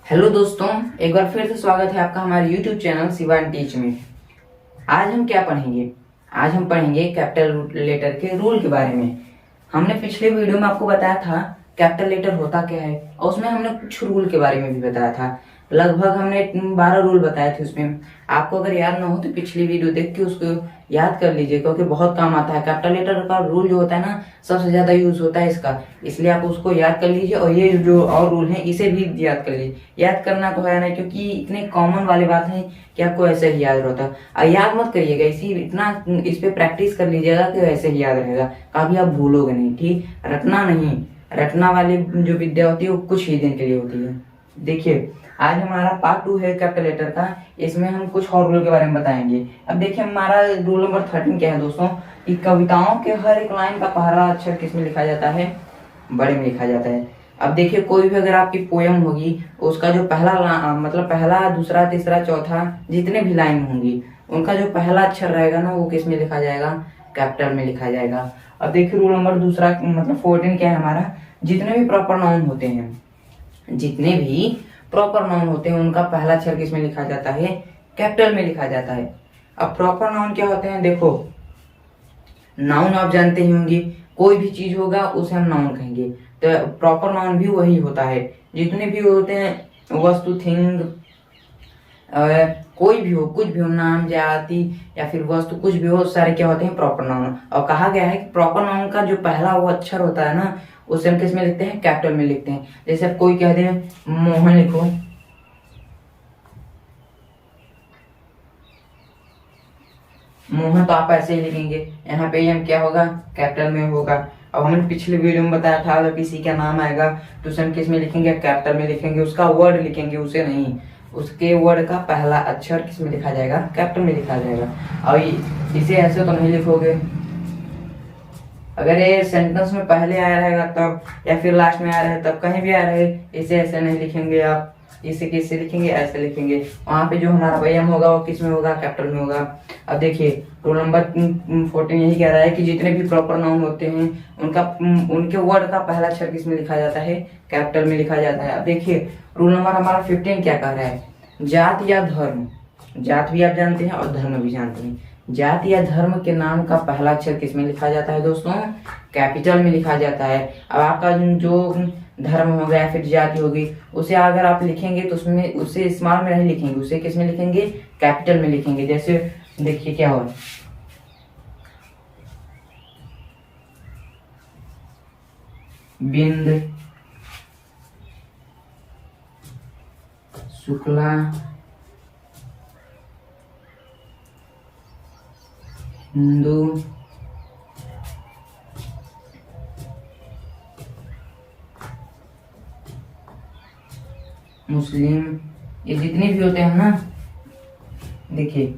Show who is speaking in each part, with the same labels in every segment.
Speaker 1: Hello दोस्तों, एक बार फिर से स्वागत है आपका हमारे YouTube चैनल शिवान टीच में। आज हम क्या पढ़ेंगे? आज हम पढ़ेंगे कैपिटल लेटर के रूल के बारे में। हमने पिछले वीडियो में आपको बताया था कैपिटल लेटर होता क्या है, और उसमें हमने कुछ रूल के बारे में भी बताया था। लगभग हमने 12 रूल बताए थे उसमें। आपको अगर याद ना हो तो पिछली वीडियो देख के उसको याद कर लीजिए, क्योंकि बहुत काम आता है। कैपिटल लेटर का रूल जो होता है ना, सबसे ज्यादा यूज होता है इसका, इसलिए आप उसको याद कर लीजिए। और ये जो और रूल हैं इसे भी याद कर लीजिए। याद करना तो है ना, क्योंकि इतने कॉमन वाली बात है कि आपको ऐसे ही याद रहता है। याद मत करिएगा, इसी इतना इस पे प्रैक्टिस कर लीजिएगा कि वैसे ही याद रहेगा। कभी आप भूलोगे नहीं। ठीक, रटना नहीं। रटना वाली जो विद्या होती है वो कुछ ही दिन के लिए होती है। देखिए, आज हमारा पार्ट 2 है कैपिटल लेटर का। इसमें हम कुछ और रूल के बारे में बताएंगे। अब देखिए, हमारा रूल नंबर 13 क्या है दोस्तों, कि कविताओं के हर एक लाइन का पहला अक्षर किसमें लिखा जाता है? बड़े में लिखा जाता है। अब देखिए, कोई भी अगर आपकी पोयम होगी, उसका जो मतलब पहला, दूसरा, तीसरा, चौथा, जितने भी लाइन होंगी, उनका जो पहला अक्षर रहेगा ना, वो किसमें लिखा जाएगा? कैपिटल में लिखा जाएगा। अब देखिए, रूल नंबर दूसरा मतलब 14 क्या है हमारा, जितने भी प्रॉपर नाउन होते हैं, जितने भी प्रॉपर नाउन होते हैं, उनका पहला अक्षर किसमें लिखा जाता है? कैपिटल में लिखा जाता है। अब प्रॉपर नाउन क्या होते हैं? देखो, नाउन आप जानते ही होंगे, कोई भी चीज होगा उसे हम नाउन कहेंगे। तो प्रॉपर नाउन भी वही होता है। जितने भी होते हैं वस्तु, थिंग, कोई भी हो, कुछ भी हो, नाम, जाति या फिर वस्तु, कुछ भी हो, सारे क्या होते हैं? Proper noun. और कहा गया है कि प्रॉपर नाउन का जो पहला वो अक्षर होता है ना, उसे हम किस में लिखते हैं? कैपिटल में लिखते हैं। जैसे अब कोई कह दे मोहन लिखो, मोहन, तो आप ऐसे ही लिखेंगे। यहाँ पे एम क्या होगा? कैपिटल में होगा। अब हमने पिछले वीडियो में बताया था, अगर किसी का नाम आएगा तो उसे हम किस में लिखेंगे? कैपिटल में लिखेंगे। उसका वर्ड लिखेंगे, उसे नहीं। उसके वर्ड का पहला अक्षर किस में लिखा जाएगा? कैपिटल में लिखा जाएगा। और इसे ऐसे तो नहीं लिखोगे। अगर ये सेंटेंस में पहले आया रहेगा तब, या फिर लास्ट में आया रहे तब, कहीं भी आया रहे, इसे ऐसे नहीं लिखेंगे आप। इसे किससे लिखेंगे? ऐसे लिखेंगे। वहां पे जो हमारा वयम होगा वो किस में होगा? कैपिटल में होगा। अब देखिए, रूल नंबर 14 यही कह रहा है कि जितने भी प्रॉपर नाउन होते हैं, उनके वर्ड का पहला अक्षर किस में लिखा जाता है? कैपिटल में लिखा जाता है। अब देखिए, रूल नंबर हमारा 15 क्या कह रहा है, जात या धर्म, जात भी आप जानते हैं और धर्म भी जानते हैं, जात या धर्म के नाम का पहला अक्षर किसमें लिखा जाता है दोस्तों? कैपिटल में लिखा जाता है। अब आपका जो धर्म हो गया, फिर जाति होगी, उसे अगर आप लिखेंगे तो उसमें उसे स्मॉल में नहीं लिखेंगे, उसे किसमें लिखेंगे? कैपिटल में लिखेंगे। जैसे देखिए क्या हो, बिंद, शुक्ला, हिंदू, मुस्लिम, ये जितने भी होते हैं ना, देखिए,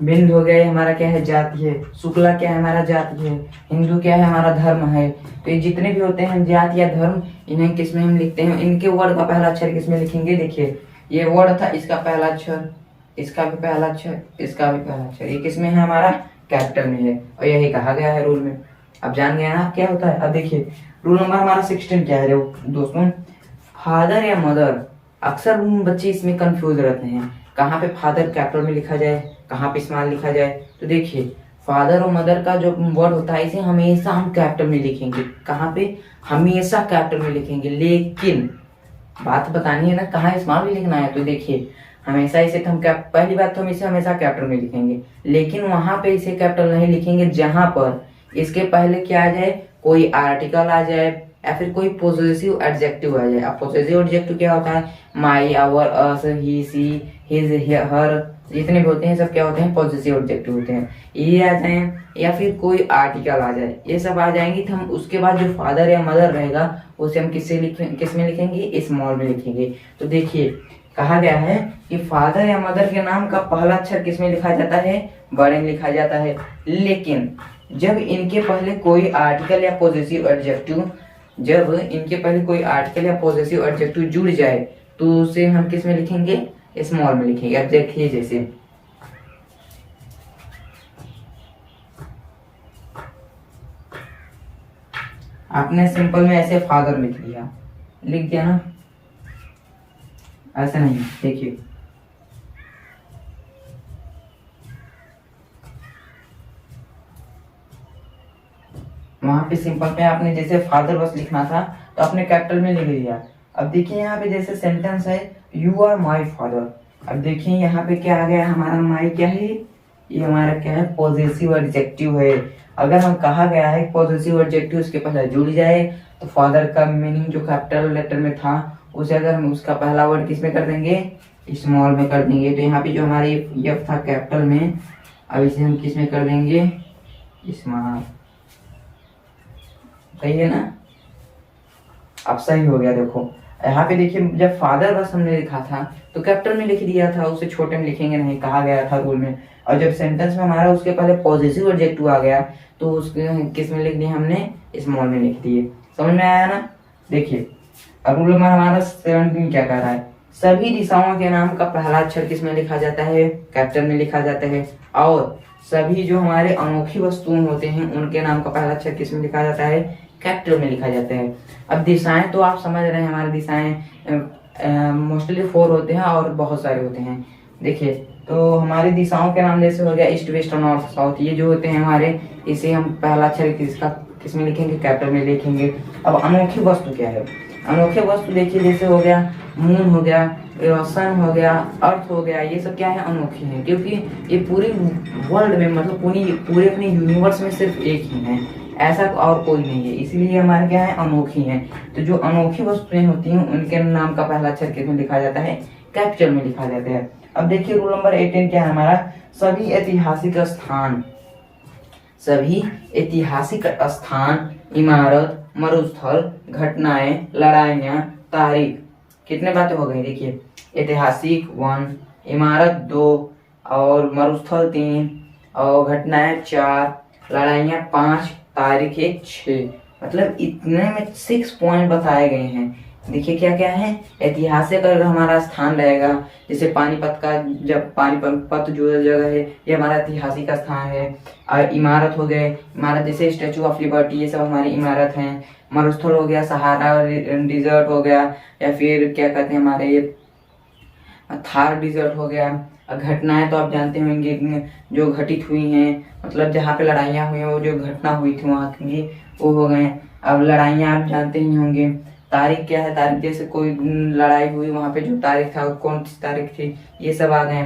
Speaker 1: बिंद हो गया, ये हमारा क्या है? जाति है। शुक्ला क्या है? हमारा जाति है। हिंदू क्या है? हमारा धर्म है। तो ये जितने भी होते हैं जाति या धर्म, इन्हें किसमें हम लिखते हैं? इनके वर्ड का पहला अक्षर किसमें लिखेंगे? देखिए, ये वर्ड था, इसका पहला अक्षर, इसका भी पहला अक्षर, इसका भी पहला अक्षर, ये किसमें है? हमारा कैपिटल में है। और यही कहा गया है रूल में। अब जान गए ना क्या होता है। अब देखिए, रूल नंबर हमारा 16 क्या है दोस्तों, फादर या मदर। अक्सर बच्चे इसमें कंफ्यूज रहते हैं, कहाँ पे फादर कैपिटल में लिखा जाए, कहाँ पे स्मॉल लिखा जाए। तो देखिए, फादर और मदर का जो वर्ड होता है, इसे हमेशा हम कैपिटल में लिखेंगे। कहाँ पे? हमेशा कैपिटल में लिखेंगे। लेकिन बात बतानी है ना, कहाँ स्मॉल भी लिखना है। तो देखिए, हमेशा इसे हम पहली बात तो हम इसे हमेशा कैपिटल में लिखेंगे, लेकिन वहां पे इसे कैपिटल नहीं लिखेंगे जहां पर इसके पहले क्या आ जाए? कोई आर्टिकल आ जाए या फिर कोई पोजेसिव एडजेक्टिव आ जाए। अब पोजेसिव एडजेक्टिव क्या होता है? माई, our, us, he, C, his, हर, जितने भी होते हैं सब क्या होते हैं? पॉजिटिव ऑब्जेक्टिव होते हैं। ये आ जाए या फिर कोई आर्टिकल आ जाए, ये सब आ जाएंगे तो हम उसके बाद जो फादर या मदर रहेगा उसे हम किस में लिखेंगे? स्मॉल में लिखेंगे। तो देखिए, कहा गया है कि फादर या मदर के नाम का पहला अक्षर किस में लिखा जाता है? बड़े में लिखा जाता है। लेकिन जब इनके पहले कोई आर्टिकल या पॉजिटिव एडजेक्टिव, जब इनके पहले कोई आर्टिकल या पॉजिटिव एडजेक्टिव जुड़ जाए तो उसे हम किस में लिखेंगे? स्मॉल में लिखेंगे। अब देखिए, जैसे आपने सिंपल में ऐसे फादर लिख दिया, लिख दिया ना, ऐसे नहीं, देखिए वहां पे सिंपल पे आपने जैसे फादर बस लिखना था तो आपने कैपिटल में लिख दिया। अब देखिए यहाँ पे जैसे सेंटेंस है यू आर माई फादर, अब देखिए यहाँ पे क्या आ गया, हमारा माई क्या है, ये हमारा क्या है, पॉजेसिव एडजेक्टिव है। अगर हम कहा गया है पॉजेसिव एडजेक्टिव उसके पहले जुड़ जाए तो फादर का मीनिंग जो कैपिटल लेटर में था उसे अगर हम उसका पहला वर्ड किस में कर देंगे, स्मॉल में कर देंगे। तो यहाँ पे जो हमारे यफ था कैपिटल में, अब इसे हम किस में कर देंगे, स्मॉल। सही है ना, अब सही हो गया। देखो यहाँ पे देखिए जब फादर बस हमने लिखा था तो कैपिटल में लिख दिया था, उसे छोटे में लिखेंगे नहीं, कहा गया था रूल में। और जब सेंटेंस में हमारा उसके पहले पॉजिटिव एडजेक्टिव आ गया तो उसके किस में लिख दिया हमने, स्मॉल में लिख दिए। समझ में आया ना। देखिए अब रूल नंबर हमारा 17 क्या कह रहा है, सभी दिशाओं के नाम का पहला अक्षर किस में लिखा जाता है, कैपिटल में लिखा जाता है। और सभी जो हमारे अनोखी वस्तुएं होते हैं उनके नाम का पहला अक्षर किस में लिखा जाता है, कैपिटल में लिखा जाता है। अब दिशाएं तो आप समझ रहे हैं, हमारी दिशाएं मोस्टली 4 होते हैं और बहुत सारे होते हैं। देखिए तो हमारी दिशाओं के नाम जैसे हो गया ईस्ट वेस्ट और नॉर्थ साउथ, ये जो होते हैं हमारे, इसे हम पहला अक्षर किसका किस में लिखेंगे, कैपिटल में लिखेंगे। अब अनोखी वस्तु क्या है, अनोखे वस्तु देखिए जैसे हो गया मून हो गया, सन हो गया, अर्थ हो गया, ये सब क्या है, अनोखे हैं। क्योंकि ये पूरी वर्ल्ड में मतलब पूरे अपने यूनिवर्स में सिर्फ एक ही है, ऐसा और कोई नहीं है, इसलिए हमारे क्या है, अनोखी हैं। तो जो अनोखी वस्तुएं होती हैं उनके नाम का पहला अक्षर किस में लिखा जाता है, कैपिटल में लिखा जाता है। अब देखिए रूल नंबर 18 क्या है हमारा, सभी ऐतिहासिक स्थान, सभी ऐतिहासिक स्थान, इमारत, मरुस्थल, घटनाएं, लड़ाइयाँ, तारीख, कितने बातें हो गई। देखिए ऐतिहासिक 1, इमारत 2 और मरुस्थल 3 और घटनाएं 4, लड़ाइयाँ 5, तारीख 1, 6, मतलब इतने में 6 पॉइंट बताए गए हैं। देखिए क्या क्या है, ऐतिहासिक अगर हमारा स्थान रहेगा जैसे पानीपत का, जब पानीपत जो जगह है ये हमारा ऐतिहासिक स्थान है। और इमारत हो गए, इमारत जैसे स्टेचू ऑफ लिबर्टी, ये सब हमारी इमारत हैं। मरुस्थल हो गया, सहारा डिजर्ट हो गया, या फिर क्या कहते हैं हमारे ये थार डिजर्ट हो गया। घटनाएं तो आप जानते होंगे जो घटित हुई हैं, मतलब जहाँ पे लड़ाइयाँ हुई हैं वो जो घटना हुई थी वहाँ की, वो हो गए। अब लड़ाइयाँ आप जानते ही होंगे। तारीख क्या है, तारीख जैसे कोई लड़ाई हुई वहाँ पे जो तारीख था कौन सी तारीख थी, ये सब आ गए।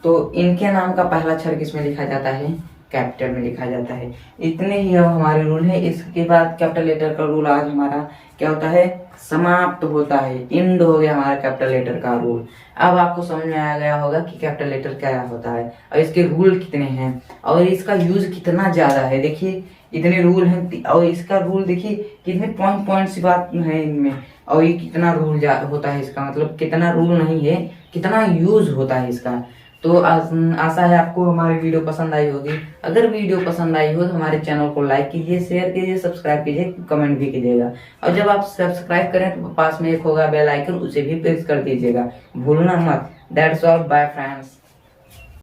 Speaker 1: तो इनके नाम का पहला अक्षर किसमें लिखा जाता है, कैपिटल में लिखा जाता है। इतने ही हमारे रूल है। इसके बाद कैपिटल लेटर का रूल आज हमारा क्या होता है, समाप्त होता है, एंड हो गया हमारा कैपिटल लेटर का रूल। अब आपको समझ में आ गया होगा कि कैपिटल लेटर क्या होता है और इसके रूल कितने हैं और इसका यूज कितना ज्यादा है। देखिए इतने रूल हैं और इसका रूल देखिए कितने पॉइंट सी बात है इनमें, और ये कितना रूल होता है इसका, मतलब कितना रूल नहीं है, कितना यूज होता है इसका। तो आशा है आपको हमारी वीडियो पसंद आई होगी। अगर वीडियो पसंद आई हो तो हमारे चैनल को लाइक कीजिए, शेयर कीजिए, सब्सक्राइब कीजिए, कमेंट भी कीजिएगा। और जब आप सब्सक्राइब करें तो पास में एक होगा बेल आइकन, उसे भी प्रेस कर दीजिएगा, भूलना मत। That's all, bye friends.